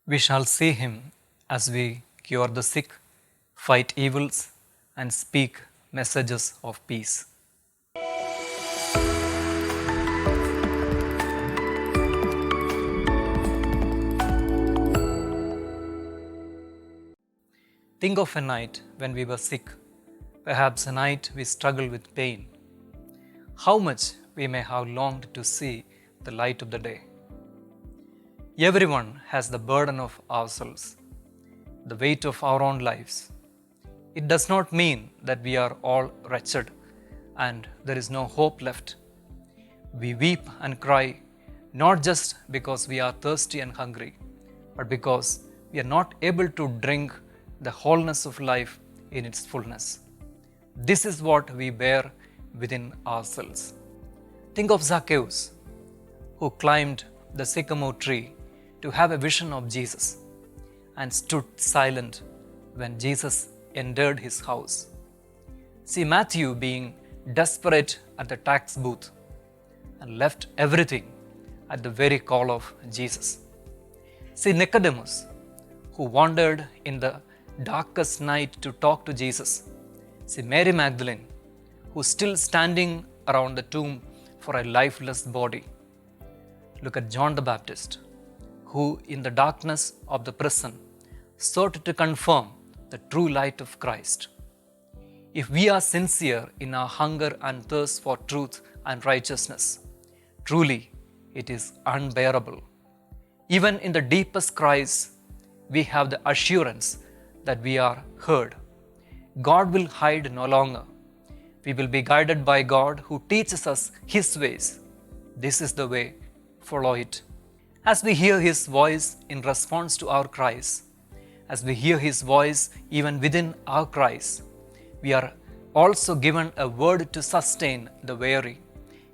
We shall see him as we cure the sick, fight evils, and speak messages of peace. Think of a night when we were sick, perhaps a night we struggled with pain. How much we may have longed to see the light of the day. Everyone has the burden of ourselves, the weight of our own lives. It does not mean that we are all wretched and there is no hope left. We weep and cry not just because we are thirsty and hungry, but because we are not able to drink the wholeness of life in its fullness. This is what we bear within ourselves. Think of Zacchaeus, who climbed the sycamore tree to have a vision of Jesus and stood silent when Jesus entered his house. See Matthew being desperate at the tax booth and left everything at the very call of Jesus. See Nicodemus, who wandered in the darkest night to talk to Jesus. See Mary Magdalene, who is still standing around the tomb for a lifeless body. Look at John the Baptist, who in the darkness of the prison sought to confirm the true light of Christ. If we are sincere in our hunger and thirst for truth and righteousness, truly it is unbearable. Even in the deepest cries, we have the assurance that we are heard. God will hide no longer. We will be guided by God who teaches us His ways. This is the way, follow it. As we hear His voice in response to our cries, as we hear His voice even within our cries, we are also given a word to sustain the weary.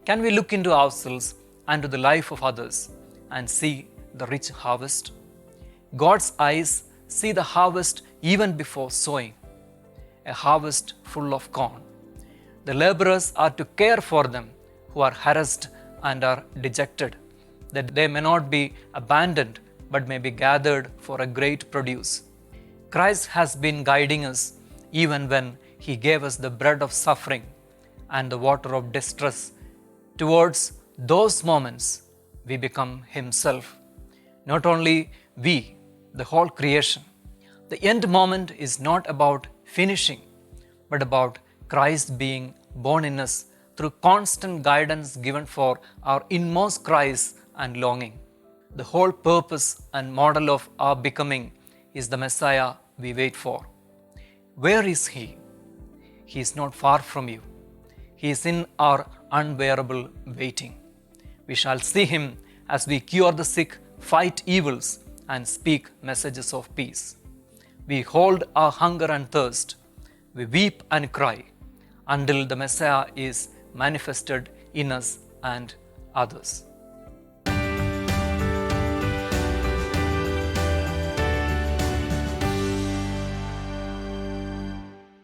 Can we look into ourselves and to the life of others and see the rich harvest? God's eyes see the harvest even before sowing, a harvest full of corn. The laborers are to care for them who are harassed and are dejected, that they may not be abandoned but may be gathered for a great produce. Christ has been guiding us even when He gave us the bread of suffering and the water of distress. Towards those moments, we become Himself. Not only we, the whole creation. The end moment is not about finishing, but about Christ being born in us through constant guidance given for our inmost cries and longing. The whole purpose and model of our becoming is the Messiah we wait for. Where is He? He is not far from you. He is in our unbearable waiting. We shall see Him as we cure the sick, fight evils, and speak messages of peace. We hold our hunger and thirst. We weep and cry until the Messiah is manifested in us and others.